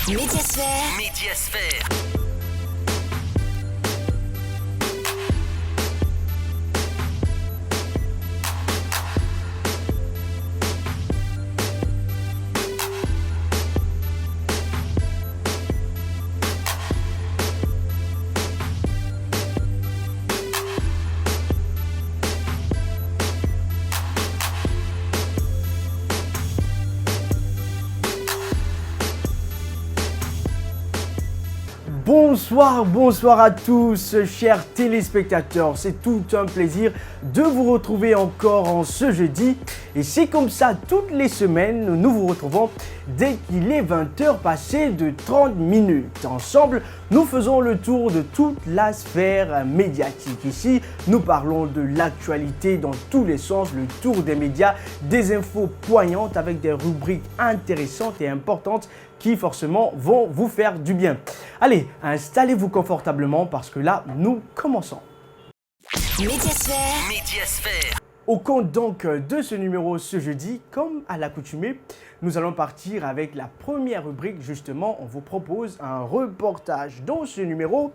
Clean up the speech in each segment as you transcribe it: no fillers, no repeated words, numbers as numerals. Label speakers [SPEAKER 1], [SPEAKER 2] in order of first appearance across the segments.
[SPEAKER 1] Médiasphère.
[SPEAKER 2] Médiasphère.
[SPEAKER 3] Bonsoir à tous, chers téléspectateurs. C'est tout un plaisir de vous retrouver encore en ce jeudi. Et c'est comme ça, toutes les semaines, nous vous retrouvons dès qu'il est 20h passé de 30 minutes. Ensemble, nous faisons le tour de toute la sphère médiatique. Ici, nous parlons de l'actualité dans tous les sens, le tour des médias, des infos poignantes avec des rubriques intéressantes et importantes qui forcément vont vous faire du bien. Allez, installez-vous confortablement parce que là, nous commençons.
[SPEAKER 1] Médiasphère.
[SPEAKER 3] Au compte donc de ce numéro ce jeudi, comme à l'accoutumée, nous allons partir avec la première rubrique. Justement, on vous propose un reportage. Dans ce numéro,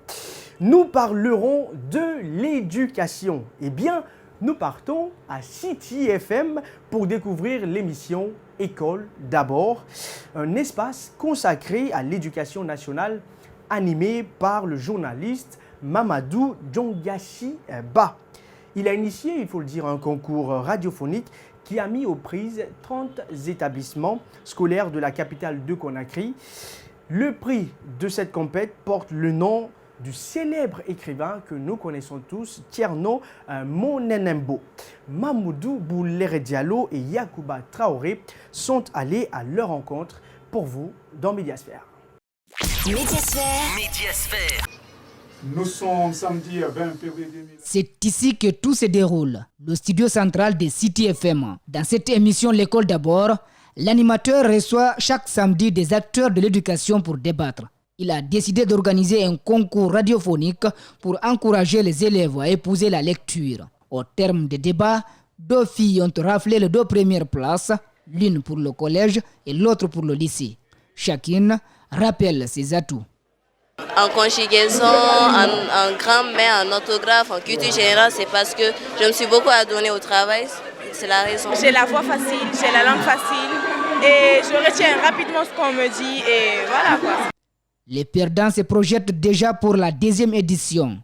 [SPEAKER 3] nous parlerons de l'éducation. Eh bien, nous partons à City FM pour découvrir l'émission École d'abord, un espace consacré à l'éducation nationale animé par le journaliste Mamadou Djongashi Ba. Il a initié, il faut le dire, un concours radiophonique qui a mis aux prises 30 établissements scolaires de la capitale de Conakry. Le prix de cette compète porte le nom du célèbre écrivain que nous connaissons tous, Thierno Monenembo. Mamoudou Boulere Diallo et Yacouba Traoré sont allés à leur rencontre pour vous dans Médiasphère.
[SPEAKER 1] Médiasphère.
[SPEAKER 4] Nous sommes samedi 20 février 2000.
[SPEAKER 5] C'est ici que tout se déroule, le studio central de City FM. Dans cette émission L'école d'abord, l'animateur reçoit chaque samedi des acteurs de l'éducation pour débattre. Il a décidé d'organiser un concours radiophonique pour encourager les élèves à épouser la lecture. Au terme des débats, 2 filles ont raflé les 2 premières places, l'une pour le collège et l'autre pour le lycée. Chacune rappelle ses atouts.
[SPEAKER 6] En conjugaison, en grammaire, en orthographe, en culture générale, c'est parce que je me suis beaucoup adonnée au travail. C'est la raison.
[SPEAKER 7] J'ai la voix facile, j'ai la langue facile et je retiens rapidement ce qu'on me dit et voilà quoi.
[SPEAKER 5] Les perdants se projettent déjà pour la 2e édition.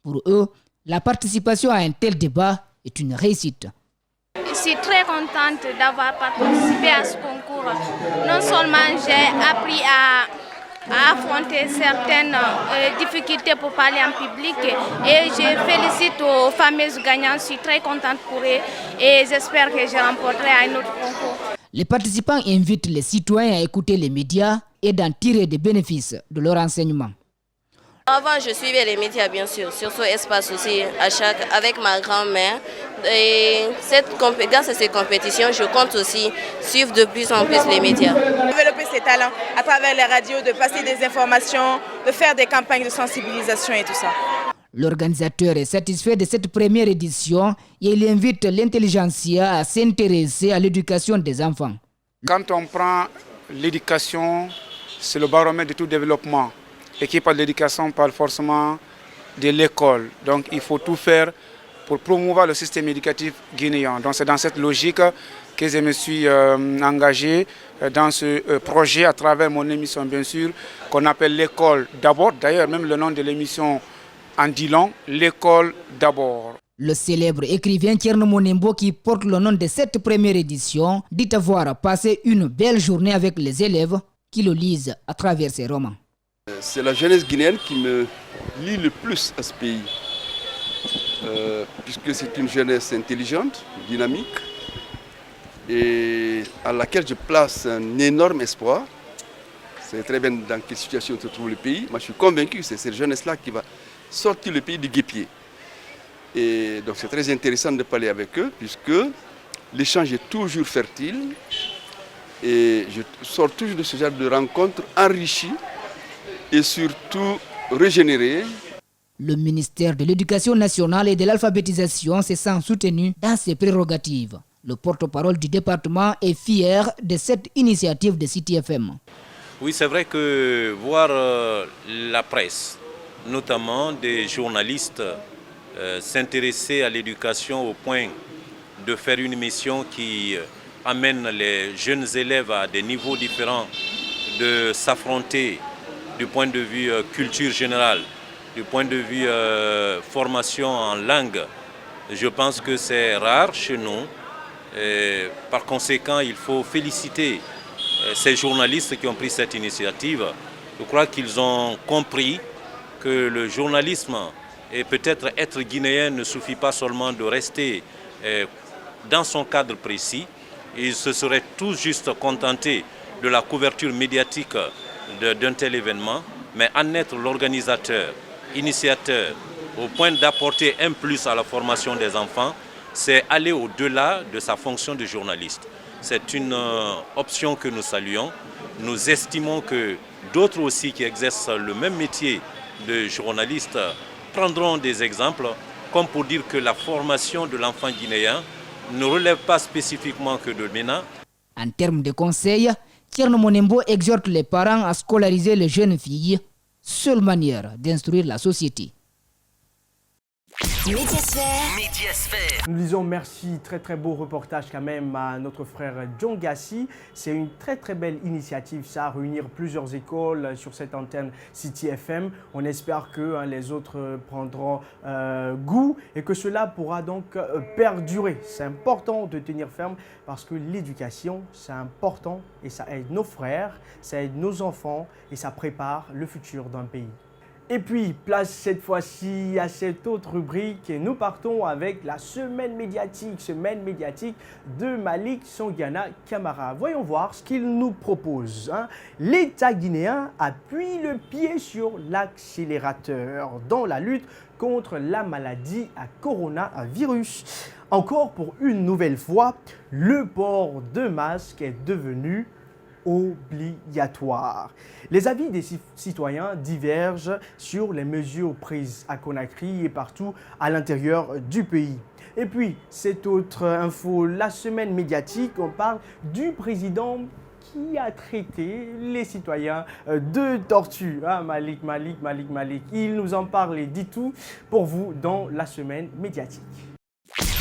[SPEAKER 5] Pour eux, la participation à un tel débat est une réussite.
[SPEAKER 8] Je suis très contente d'avoir participé à ce concours. Non seulement j'ai appris à affronter certaines difficultés pour parler en public et je félicite aux fameuses gagnants. Je suis très contente pour eux et j'espère que je remporterai un autre concours.
[SPEAKER 5] Les participants invitent les citoyens à écouter les médias et d'en tirer des bénéfices de leur enseignement.
[SPEAKER 6] Avant, je suivais les médias, bien sûr, sur ce espace aussi, avec ma grand-mère. Et grâce à ces compétitions, je compte aussi suivre de plus en plus les médias.
[SPEAKER 7] Développer ses talents à travers les radios, de passer des informations, de faire des campagnes de sensibilisation et tout ça.
[SPEAKER 5] L'organisateur est satisfait de cette première édition et il invite l'intelligentsia à s'intéresser à l'éducation des enfants.
[SPEAKER 4] Quand on prend l'éducation, c'est le baromètre de tout développement. Et qui parle d'éducation parle forcément de l'école. Donc il faut tout faire pour promouvoir le système éducatif guinéen. Donc c'est dans cette logique que je me suis engagé dans ce projet à travers mon émission, bien sûr, qu'on appelle l'école d'abord. D'ailleurs, même le nom de l'émission en dit long, l'école d'abord.
[SPEAKER 5] Le célèbre écrivain Thierno Monenembo, qui porte le nom de cette première édition, dit avoir passé une belle journée avec les élèves qui le lisent à travers ses romans.
[SPEAKER 9] C'est la jeunesse guinéenne qui me lie le plus à ce pays, puisque c'est une jeunesse intelligente, dynamique, et à laquelle je place un énorme espoir. C'est très bien dans quelle situation se trouve le pays. Moi, je suis convaincu que c'est cette jeunesse-là qui va sortir le pays du guêpier. Et donc, c'est très intéressant de parler avec eux, puisque l'échange est toujours fertile. Et je sors toujours de ce genre de rencontres enrichies et surtout régénérées.
[SPEAKER 5] Le ministère de l'Éducation nationale et de l'alphabétisation se sent soutenu dans ses prérogatives. Le porte-parole du département est fier de cette initiative de City FM.
[SPEAKER 2] Oui, c'est vrai que voir la presse, notamment des journalistes, s'intéresser à l'éducation au point de faire une mission qui amène les jeunes élèves à des niveaux différents, de s'affronter du point de vue culture générale, du point de vue formation en langue. Je pense que c'est rare chez nous. Et par conséquent, il faut féliciter ces journalistes qui ont pris cette initiative. Je crois qu'ils ont compris que le journalisme et peut-être être guinéen ne suffit pas seulement de rester dans son cadre précis. Ils se seraient tous juste contentés de la couverture médiatique d'un tel événement, mais en être l'organisateur, initiateur, au point d'apporter un plus à la formation des enfants, c'est aller au-delà de sa fonction de journaliste. C'est une option que nous saluons. Nous estimons que d'autres aussi qui exercent le même métier de journaliste prendront des exemples, comme pour dire que la formation de l'enfant guinéen ne relève pas spécifiquement que de MENA.
[SPEAKER 5] En termes de conseils, Thierno Monembo exhorte les parents à scolariser les jeunes filles, seule manière d'instruire la société.
[SPEAKER 1] Médiasphère.
[SPEAKER 3] Nous disons merci, très beau reportage quand même à notre frère John Gassi. C'est une très belle initiative ça, réunir plusieurs écoles sur cette antenne City FM. On espère que les autres prendront goût et que cela pourra donc perdurer. C'est important de tenir ferme parce que l'éducation c'est important et ça aide nos frères, ça aide nos enfants et ça prépare le futur d'un pays. Et puis, place cette fois-ci à cette autre rubrique et nous partons avec la semaine médiatique de Malik Sangiana Camara. Voyons voir ce qu'il nous propose. L'État guinéen appuie le pied sur l'accélérateur dans la lutte contre la maladie à coronavirus. Encore pour une nouvelle fois, le port de masque est devenu obligatoire. Les avis des citoyens divergent sur les mesures prises à Conakry et partout à l'intérieur du pays. Et puis, cette autre info, la semaine médiatique, on parle du président qui a traité les citoyens de tortues. Malik. Il nous en parle et dit tout pour vous dans la semaine médiatique.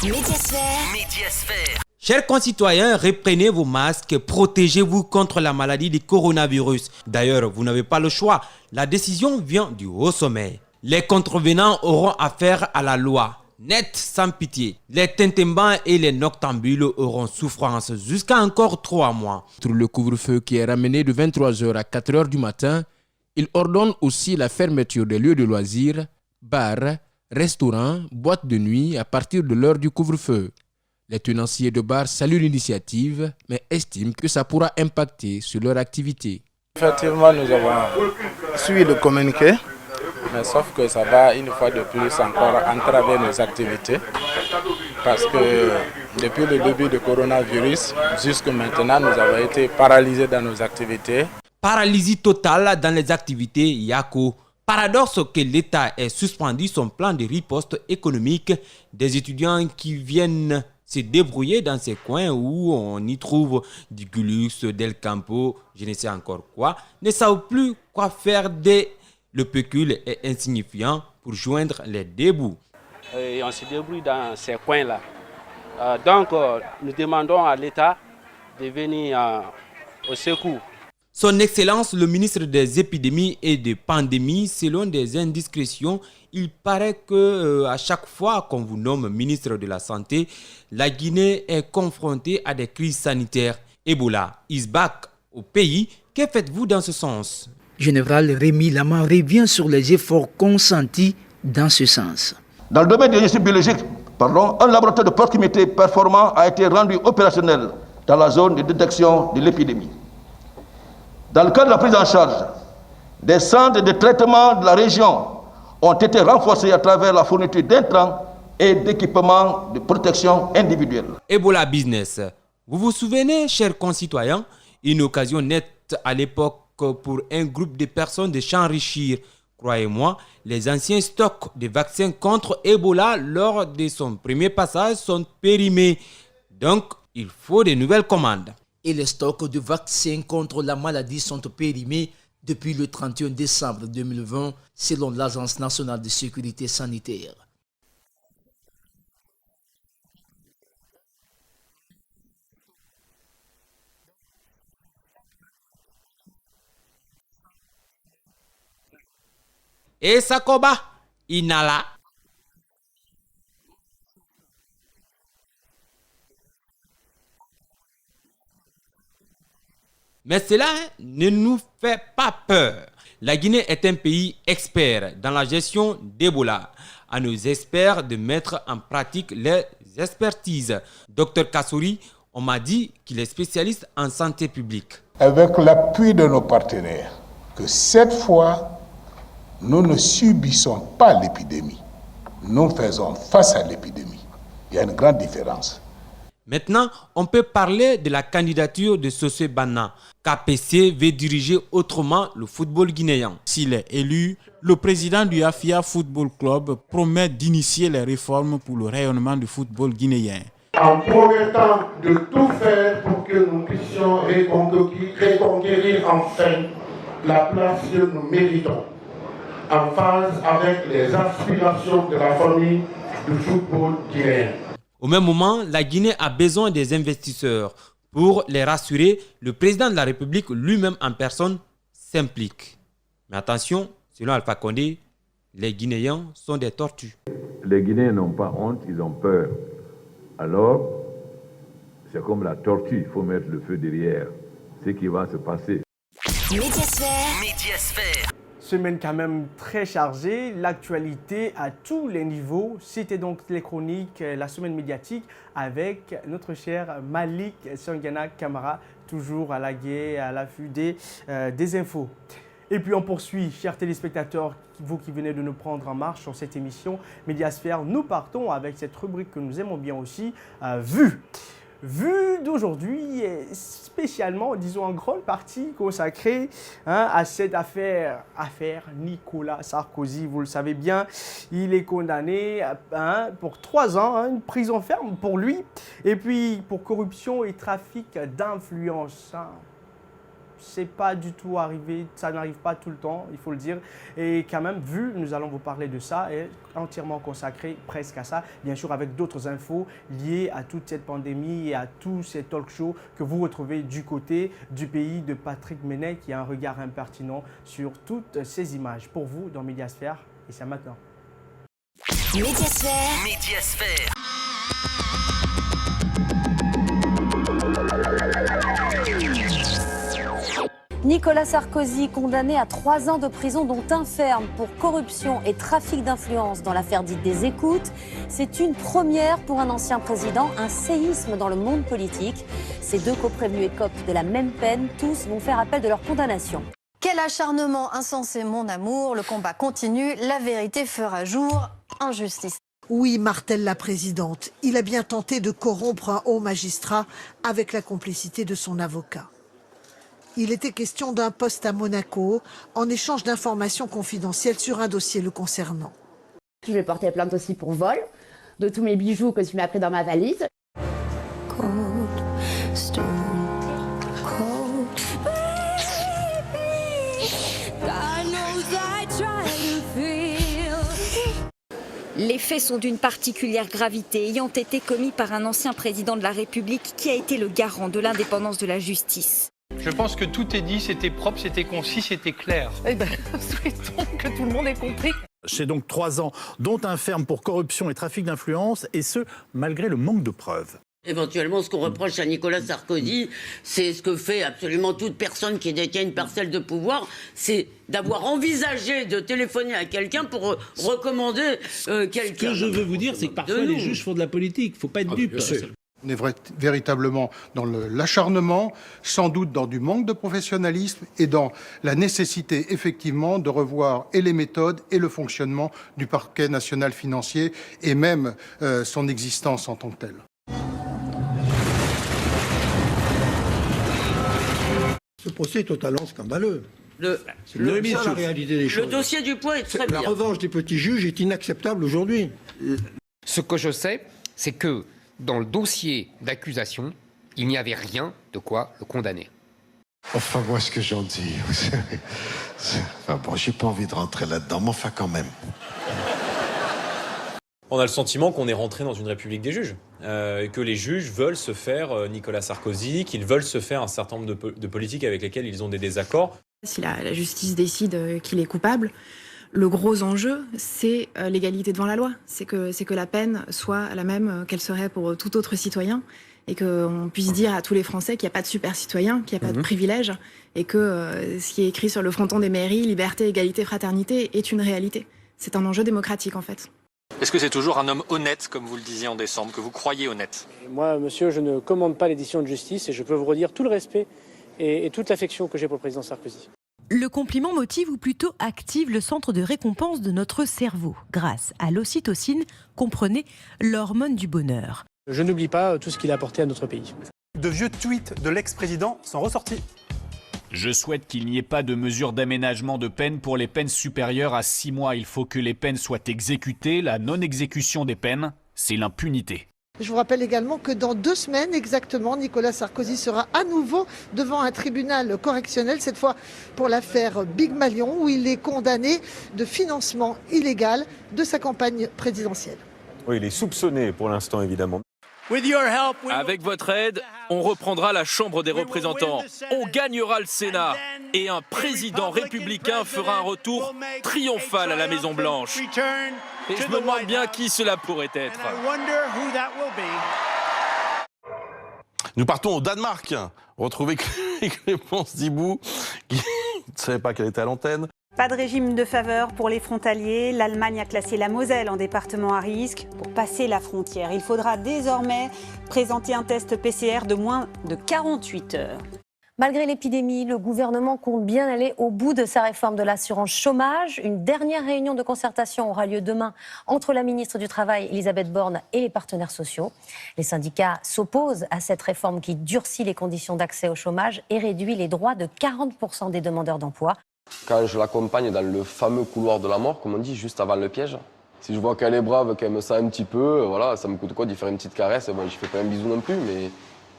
[SPEAKER 1] Médiasphère.
[SPEAKER 10] Chers concitoyens, reprenez vos masques, protégez-vous contre la maladie du coronavirus. D'ailleurs, vous n'avez pas le choix. La décision vient du haut sommet. Les contrevenants auront affaire à la loi. Net, sans pitié. Les tintembans et les noctambules auront souffrance jusqu'à encore 3 mois.
[SPEAKER 11] Pour le couvre-feu qui est ramené de 23h à 4h du matin, il ordonne aussi la fermeture des lieux de loisirs, bars, restaurants, boîtes de nuit à partir de l'heure du couvre-feu. Les tenanciers de bar saluent l'initiative, mais estiment que ça pourra impacter sur leur activité.
[SPEAKER 12] Effectivement, nous avons suivi le communiqué, mais sauf que ça va une fois de plus encore entraver nos activités. Parce que depuis le début du coronavirus, jusqu'à maintenant, nous avons été paralysés dans nos activités.
[SPEAKER 10] Paralysie totale dans les activités Yako. Paradoxe que l'État ait suspendu son plan de riposte économique des étudiants qui viennent se débrouiller dans ces coins où on y trouve du Gulux, Del Campo, je ne sais encore quoi, ne savent plus quoi faire le pécule est insignifiant pour joindre les deux bouts.
[SPEAKER 13] Et on se débrouille dans ces coins-là. Donc, nous demandons à l'État de venir au secours.
[SPEAKER 10] Son Excellence, le ministre des épidémies et des pandémies, selon des indiscrétions, il paraît que à chaque fois qu'on vous nomme ministre de la Santé, la Guinée est confrontée à des crises sanitaires. Ebola is back au pays. Que faites-vous dans ce sens?
[SPEAKER 14] Général Rémi Lama revient sur les efforts consentis dans ce sens.
[SPEAKER 15] Dans le domaine de l'industrie biologique, un laboratoire de proximité performant a été rendu opérationnel dans la zone de détection de l'épidémie. Dans le cadre de la prise en charge, des centres de traitement de la région ont été renforcés à travers la fourniture d'intrants et d'équipements de protection individuelle.
[SPEAKER 10] Ebola business. Vous vous souvenez, chers concitoyens, une occasion nette à l'époque pour un groupe de personnes de s'enrichir. Croyez-moi, les anciens stocks de vaccins contre Ebola lors de son premier passage sont périmés. Donc, il faut de nouvelles commandes.
[SPEAKER 14] et les stocks de vaccins contre la maladie sont périmés depuis le 31 décembre 2020, selon l'Agence nationale de sécurité sanitaire.
[SPEAKER 10] Et Sakoba, Inala. Mais cela ne nous fait pas peur. La Guinée est un pays expert dans la gestion d'Ebola. À nos experts de mettre en pratique les expertises. Dr Kassouri, on m'a dit qu'il est spécialiste en santé publique.
[SPEAKER 16] Avec l'appui de nos partenaires, que cette fois, nous ne subissons pas l'épidémie. Nous faisons face à l'épidémie. Il y a une grande différence.
[SPEAKER 10] Maintenant, on peut parler de la candidature de Sosé Bana. KPC veut diriger autrement le football guinéen.
[SPEAKER 17] S'il est élu, le président du Afia Football Club promet d'initier les réformes pour le rayonnement du football guinéen.
[SPEAKER 18] En promettant de tout faire pour que nous puissions reconquérir enfin la place que nous méritons, en phase avec les aspirations de la famille du football guinéen.
[SPEAKER 10] Au même moment, la Guinée a besoin des investisseurs. Pour les rassurer, le président de la République lui-même en personne s'implique. Mais attention, selon Alpha Condé, les Guinéens sont des tortues.
[SPEAKER 19] Les Guinéens n'ont pas honte, ils ont peur. Alors, c'est comme la tortue, il faut mettre le feu derrière. Ce qui va se passer.
[SPEAKER 1] Médiasphère.
[SPEAKER 3] Semaine quand même très chargée, l'actualité à tous les niveaux. C'était donc les chroniques, la semaine médiatique avec notre cher Malik Sangana Camara, toujours à la guet, à l'affût des infos. Et puis on poursuit, chers téléspectateurs, vous qui venez de nous prendre en marche sur cette émission Médiasphère. Nous partons avec cette rubrique que nous aimons bien aussi, Vue. Vue d'aujourd'hui est spécialement, disons en grande partie, consacrée à cette affaire Nicolas Sarkozy. Vous le savez bien, il est condamné pour 3 ans, une prison ferme pour lui, et puis pour corruption et trafic d'influence. C'est pas du tout arrivé, ça n'arrive pas tout le temps, il faut le dire. Et quand même, Vue, nous allons vous parler de ça, et entièrement consacré presque à ça, bien sûr avec d'autres infos liées à toute cette pandémie et à tous ces talk shows que vous retrouvez du côté du pays de Patrick Menet, qui a un regard impertinent sur toutes ces images. Pour vous, dans Médiasphère, et c'est maintenant.
[SPEAKER 1] Médiasphère.
[SPEAKER 20] Nicolas Sarkozy, condamné à 3 ans de prison, dont 1 ferme pour corruption et trafic d'influence dans l'affaire dite des écoutes. C'est une première pour un ancien président, un séisme dans le monde politique. Ces 2 co-prévenus écopent de la même peine. Tous vont faire appel de leur condamnation.
[SPEAKER 21] Quel acharnement insensé, mon amour. Le combat continue. La vérité fera jour. Injustice.
[SPEAKER 22] Oui, martèle la présidente. Il a bien tenté de corrompre un haut magistrat avec la complicité de son avocat. Il était question d'un poste à Monaco en échange d'informations confidentielles sur un dossier le concernant.
[SPEAKER 23] Je vais porter plainte aussi pour vol de tous mes bijoux que tu m'as pris dans ma valise.
[SPEAKER 20] Les faits sont d'une particulière gravité, ayant été commis par un ancien président de la République qui a été le garant de l'indépendance de la justice.
[SPEAKER 24] Je pense que tout est dit, c'était propre, c'était concis, c'était clair.
[SPEAKER 25] Eh bien, souhaitons que tout le monde ait compris.
[SPEAKER 26] C'est donc 3 ans, dont un ferme pour corruption et trafic d'influence, et ce, malgré le manque de preuves.
[SPEAKER 27] Éventuellement, ce qu'on reproche à Nicolas Sarkozy, c'est ce que fait absolument toute personne qui détient une parcelle de pouvoir, c'est d'avoir envisagé de téléphoner à quelqu'un pour recommander quelqu'un.
[SPEAKER 28] Ce que je veux vous dire, c'est que parfois les juges font de la politique, il ne faut pas être dupe.
[SPEAKER 29] On est véritablement dans l'acharnement, sans doute dans du manque de professionnalisme et dans la nécessité effectivement de revoir et les méthodes et le fonctionnement du parquet national financier et même son existence en tant que tel.
[SPEAKER 30] Ce procès est totalement scandaleux.
[SPEAKER 27] C'est
[SPEAKER 30] la réalité des choses.
[SPEAKER 27] Le dossier du poids est très bien.
[SPEAKER 30] La revanche des petits juges est inacceptable aujourd'hui.
[SPEAKER 31] Ce que je sais, c'est que dans le dossier d'accusation,
[SPEAKER 2] il n'y avait rien de quoi le condamner.
[SPEAKER 4] Enfin, moi, ce que j'en dis, vous savez, enfin bon, j'ai pas envie de rentrer là-dedans, mais enfin quand même.
[SPEAKER 5] On a le sentiment qu'on est rentré dans une république des juges, et que les juges veulent se faire Nicolas Sarkozy, qu'ils veulent se faire un certain nombre de politiques avec lesquelles ils ont des désaccords.
[SPEAKER 6] Si la justice décide qu'il est coupable, le gros enjeu, c'est l'égalité devant la loi. C'est que la peine soit la même qu'elle serait pour tout autre citoyen, et qu'on puisse dire à tous les Français qu'il n'y a pas de super citoyen, qu'il n'y a pas de privilèges, et que ce qui est écrit sur le fronton des mairies, liberté, égalité, fraternité, est une réalité. C'est un enjeu démocratique en fait.
[SPEAKER 7] Est-ce que c'est toujours un homme honnête, comme vous le disiez en décembre, que vous croyez honnête?
[SPEAKER 8] Moi, monsieur, je ne commande pas les décisions de justice et je peux vous redire tout le respect et toute l'affection que j'ai pour le président Sarkozy.
[SPEAKER 9] Le compliment motive ou plutôt active le centre de récompense de notre cerveau. Grâce à l'ocytocine, comprenez l'hormone du bonheur.
[SPEAKER 8] Je n'oublie pas tout ce qu'il a apporté à notre pays.
[SPEAKER 11] De vieux tweets de l'ex-président sont ressortis.
[SPEAKER 12] Je souhaite qu'il n'y ait pas de mesure d'aménagement de peine pour les peines supérieures à 6 mois. Il faut que les peines soient exécutées. La non-exécution des peines, c'est l'impunité.
[SPEAKER 22] Je vous rappelle également que dans 2 semaines exactement, Nicolas Sarkozy sera à nouveau devant un tribunal correctionnel, cette fois pour l'affaire Big Malion, où il est condamné de financement illégal de sa campagne présidentielle.
[SPEAKER 13] Oui, il est soupçonné pour l'instant, évidemment.
[SPEAKER 31] Avec votre aide, on reprendra la Chambre des représentants, on gagnera le Sénat et un président républicain fera un retour triomphal à la Maison-Blanche. Et je me demande bien qui cela pourrait être.
[SPEAKER 13] Nous partons au Danemark, retrouver Clémence Dibou, qui ne savait pas qu'elle était à l'antenne.
[SPEAKER 32] Pas de régime de faveur pour les frontaliers. L'Allemagne a classé la Moselle en département à risque pour passer la frontière. Il faudra désormais présenter un test PCR de moins de 48 heures.
[SPEAKER 20] Malgré l'épidémie, le gouvernement compte bien aller au bout de sa réforme de l'assurance chômage. Une dernière réunion de concertation aura lieu demain entre la ministre du Travail, Elisabeth Borne, et les partenaires sociaux. Les syndicats s'opposent à cette réforme qui durcit les conditions d'accès au chômage et réduit les droits de 40% des demandeurs d'emploi.
[SPEAKER 33] Quand je l'accompagne dans le fameux couloir de la mort, comme on dit, juste avant le piège, si je vois qu'elle est brave, qu'elle me sent un petit peu, voilà, ça me coûte quoi d'y faire une petite caresse. Bon, je fais pas un bisou non plus, mais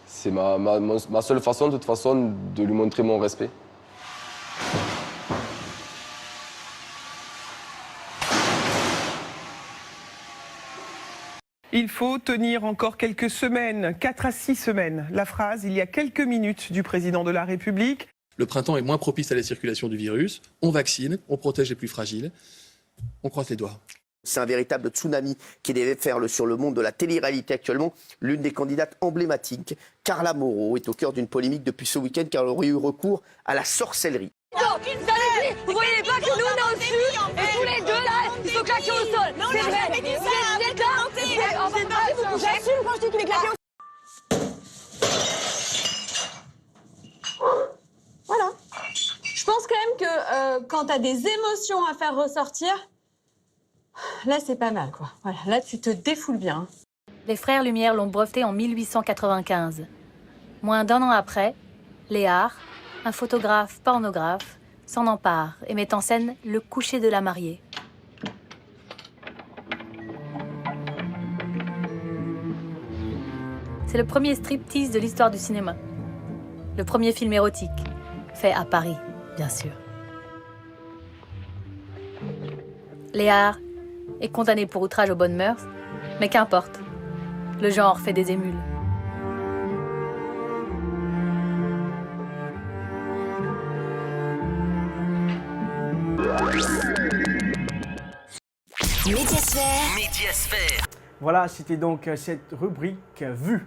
[SPEAKER 33] c'est ma seule façon, de toute façon, de lui montrer mon respect.
[SPEAKER 34] Il faut tenir encore quelques semaines, 4 à 6 semaines. La phrase, il y a quelques minutes, du président de la République.
[SPEAKER 35] Le printemps est moins propice à la circulation du virus. On vaccine, on protège les plus fragiles. On croise les doigts.
[SPEAKER 36] C'est un véritable tsunami qui devait faire sur le monde de la télé-réalité actuellement l'une des candidates emblématiques. Carla Moreau est au cœur d'une polémique depuis ce week-end car elle aurait eu recours à la sorcellerie.
[SPEAKER 37] Vous voyez pas que nous on est au-dessus et tous les deux là, ils sont claqués au sol. Non, c'est on vrai. n'a jamais dit ça. J'assume quand je dis qu'il est claqué au sol.
[SPEAKER 38] Voilà. Je pense quand même que quand t'as des émotions à faire ressortir, là c'est pas mal quoi. Voilà, là tu te défoules bien.
[SPEAKER 39] Les frères Lumière l'ont breveté en 1895. Moins d'1 an après, Léard, un photographe pornographe, s'en empare et met en scène le coucher de la mariée. C'est le premier striptease de l'histoire du cinéma. Le premier film érotique, fait à Paris, bien sûr. Léard est condamné pour outrage aux bonnes mœurs, mais qu'importe, le genre fait des émules.
[SPEAKER 1] Médiasphère.
[SPEAKER 3] Voilà, c'était donc cette rubrique vue.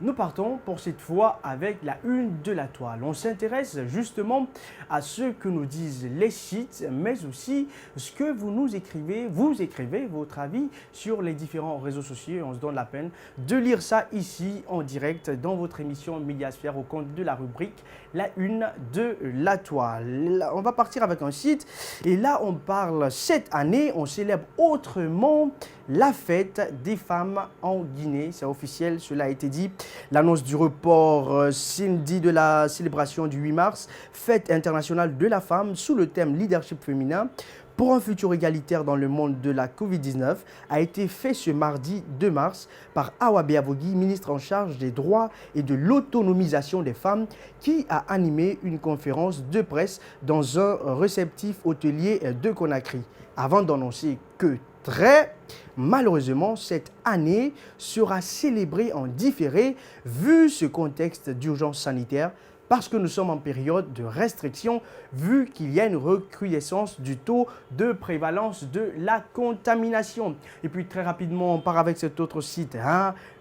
[SPEAKER 3] Nous partons pour cette fois avec la une de la toile. On s'intéresse justement à ce que nous disent les sites, mais aussi ce que vous nous écrivez. Vous écrivez votre avis sur les différents réseaux sociaux. On se donne la peine de lire ça ici en direct dans votre émission Médiasphère au compte de la rubrique La Une de la Toile. Là, on va partir avec un site et là on parle cette année, on célèbre autrement la fête des femmes en Guinée. C'est officiel, cela a été dit. L'annonce du report samedi de la célébration du 8 mars, fête internationale de la femme sous le thème leadership féminin, pour un futur égalitaire dans le monde de la Covid-19 a été fait ce mardi 2 mars par Awa Biavogui, ministre en charge des droits et de l'autonomisation des femmes, qui a animé une conférence de presse dans un réceptif hôtelier de Conakry, avant d'annoncer que très malheureusement, cette année sera célébrée en différé vu ce contexte d'urgence sanitaire, parce que nous sommes en période de restriction, vu qu'il y a une recrudescence du taux de prévalence de la contamination. Et puis très rapidement, on part avec cet autre site.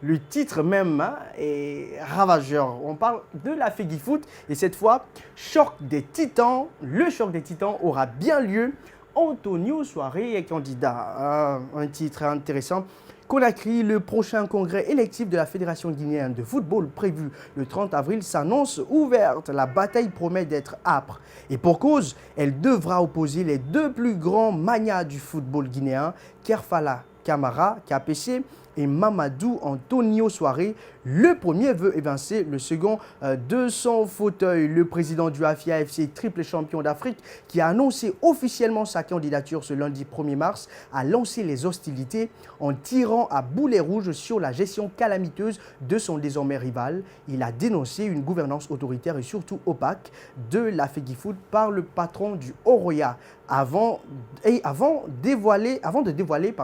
[SPEAKER 3] Le titre même est ravageur. On parle de la FEGIFOOT et cette fois, choc des titans. Le choc des titans aura bien lieu. Antonio Soiré est candidat. Un titre intéressant. Conakry, le prochain congrès électif de la Fédération guinéenne de football prévu le 30 avril s'annonce ouverte. La bataille promet d'être âpre. Et pour cause, elle devra opposer les deux plus grands magnats du football guinéen, Kerfala Camara, KPC, et Mamadou Antonio Soiré. Le premier veut évincer le second de son fauteuil. Le président du AFIA FC, triple champion d'Afrique, qui a annoncé officiellement sa candidature ce lundi 1er mars, a lancé les hostilités en tirant à boulet rouge sur la gestion calamiteuse de son désormais rival. Il a dénoncé une gouvernance autoritaire et surtout opaque de la FEGIFOOT par le patron du Oroya, avant de dévoiler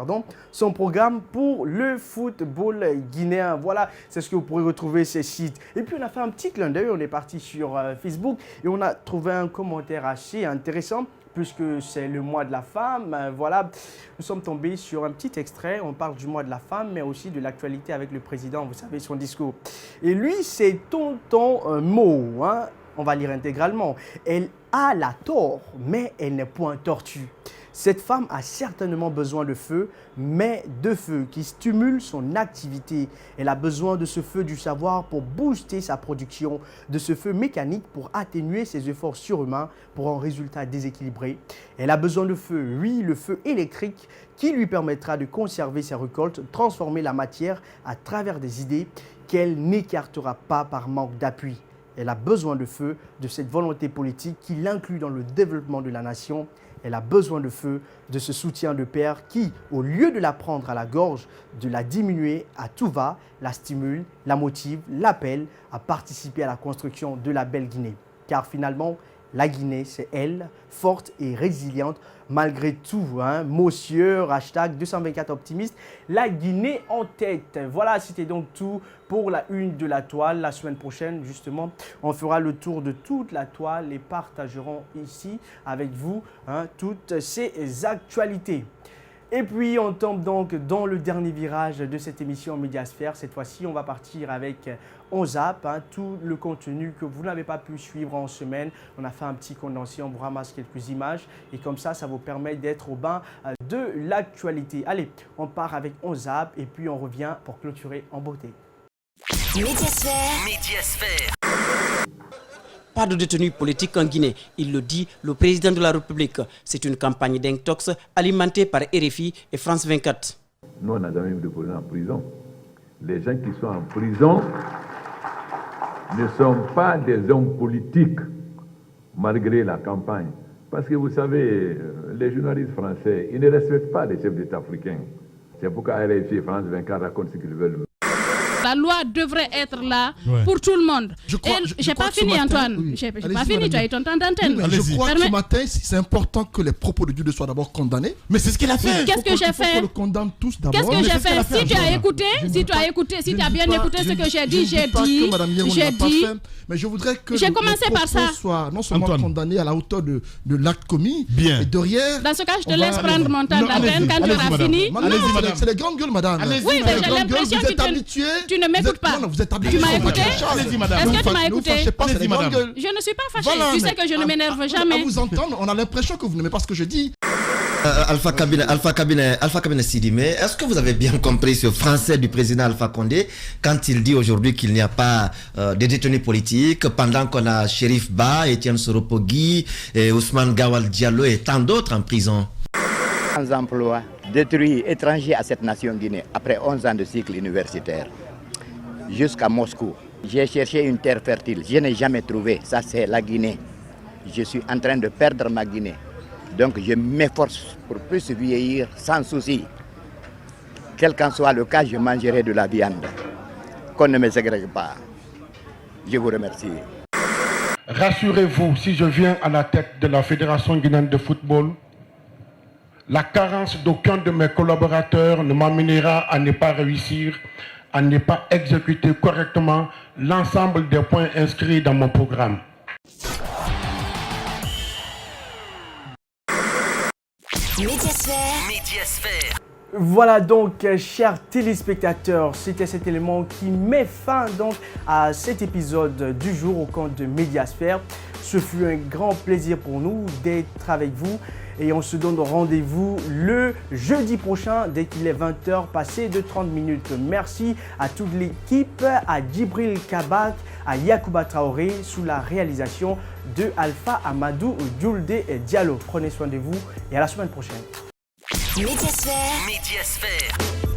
[SPEAKER 3] son programme pour le football guinéen. Voilà, c'est ce que vous pourrez retrouver ces sites. Et puis on a fait un petit clin d'œil, on est parti sur Facebook et on a trouvé un commentaire assez intéressant puisque c'est le mois de la femme. Voilà, nous sommes tombés sur un petit extrait, on parle du mois de la femme mais aussi de l'actualité avec le président, vous savez, son discours. Et lui, c'est Tonton Mo, on va lire intégralement. Elle a la tort, mais elle n'est point tortue. Cette femme a certainement besoin de feu, mais de feu qui stimule son activité. Elle a besoin de ce feu du savoir pour booster sa production, de ce feu mécanique pour atténuer ses efforts surhumains pour un résultat déséquilibré. Elle a besoin de feu, oui, le feu électrique qui lui permettra de conserver ses récoltes, transformer la matière à travers des idées qu'elle n'écartera pas par manque d'appui. Elle a besoin de feu, de cette volonté politique qui l'inclut dans le développement de la nation. Elle a besoin de feu, de ce soutien de père qui, au lieu de la prendre à la gorge, de la diminuer à tout va, la stimule, la motive, l'appelle à participer à la construction de la belle Guinée. Car finalement, la Guinée, c'est elle, forte et résiliente, malgré tout. Monsieur, hashtag 224 optimiste, la Guinée en tête. Voilà, c'était donc tout pour la une de la toile. La semaine prochaine, justement, on fera le tour de toute la toile et partagerons ici avec vous toutes ces actualités. Et puis, on tombe donc dans le dernier virage de cette émission Médiasphère. Cette fois-ci, on va partir avec On Zappe, tout le contenu que vous n'avez pas pu suivre en semaine. On a fait un petit condensé, on vous ramasse quelques images. Et comme ça vous permet d'être au bain de l'actualité. Allez, on part avec On Zappe et puis on revient pour clôturer en beauté.
[SPEAKER 1] Médiasphère.
[SPEAKER 2] Pas de détenus politiques en Guinée, il le dit le président de la République. C'est une campagne d'intox alimentée par RFI et France 24.
[SPEAKER 4] Nous, on n'a jamais eu de président en prison. Les gens qui sont en prison ne sont pas des hommes politiques, malgré la campagne. Parce que vous savez, les journalistes français, ils ne respectent pas les chefs d'État africains. C'est pourquoi RFI et France 24 racontent ce qu'ils veulent.
[SPEAKER 5] La loi devrait être là pour tout le monde. J'ai pas fini, Antoine. J'ai pas fini, tu as eu ton temps d'antenne.
[SPEAKER 10] Je crois que ce matin, c'est important que les propos de Dieu soient d'abord condamnés. Mais c'est ce qu'il a fait.
[SPEAKER 5] Qu'est-ce que j'ai fait?
[SPEAKER 10] On le condamne tous d'abord.
[SPEAKER 5] Qu'est-ce que j'ai fait? Si tu as écouté, si tu as bien écouté ce que j'ai dit, j'ai dit.
[SPEAKER 10] Mais je voudrais que
[SPEAKER 5] j'ai commencé par ça.
[SPEAKER 10] Soit non seulement condamné à la hauteur de l'acte commis, mais derrière.
[SPEAKER 5] Dans ce cas, je te laisse prendre mon temps d'antenne quand tu auras fini.
[SPEAKER 10] C'est les grandes gueules, madame.
[SPEAKER 5] Oui, mais j'ai l'impression que tu ne m'écoutes pas. Tu m'as écouté? Est-ce que tu m'as écouté? Je ne suis pas fâché. Tu sais que je ne m'énerve jamais.
[SPEAKER 10] À vous entendre, on a l'impression que vous n'aimez pas ce que je dis.
[SPEAKER 14] Alpha Kabine Sidi, mais est-ce que vous avez bien compris ce français du président Alpha Condé quand il dit aujourd'hui qu'il n'y a pas de détenus politiques pendant qu'on a Chérif Ba, Etienne Soropogui, Ousmane Gawal Diallo et tant d'autres en prison?
[SPEAKER 15] Sans emploi, détruits, étrangers à cette nation Guinée après 11 ans de cycle universitaire. Jusqu'à Moscou. J'ai cherché une terre fertile, je n'ai jamais trouvé. Ça, c'est la Guinée. Je suis en train de perdre ma Guinée. Donc je m'efforce pour plus vieillir sans souci. Quel qu'en soit le cas, je mangerai de la viande. Qu'on ne me ségrègue pas. Je vous remercie.
[SPEAKER 6] Rassurez-vous, si je viens à la tête de la Fédération guinéenne de football, la carence d'aucun de mes collaborateurs ne m'amènera à ne pas réussir, à ne pas exécuter correctement l'ensemble des points inscrits dans mon programme.
[SPEAKER 1] Médiasphère.
[SPEAKER 3] Voilà donc, chers téléspectateurs, c'était cet élément qui met fin donc à cet épisode du jour au compte de Médiasphère. Ce fut un grand plaisir pour nous d'être avec vous et on se donne rendez-vous le jeudi prochain dès qu'il est 20h passé de 30 minutes. Merci à toute l'équipe, à Djibril Kabak, à Yacouba Traoré sous la réalisation de Alpha Amadou Djoulde Diallo. Prenez soin de vous et à la semaine prochaine.
[SPEAKER 1] Médiasphère.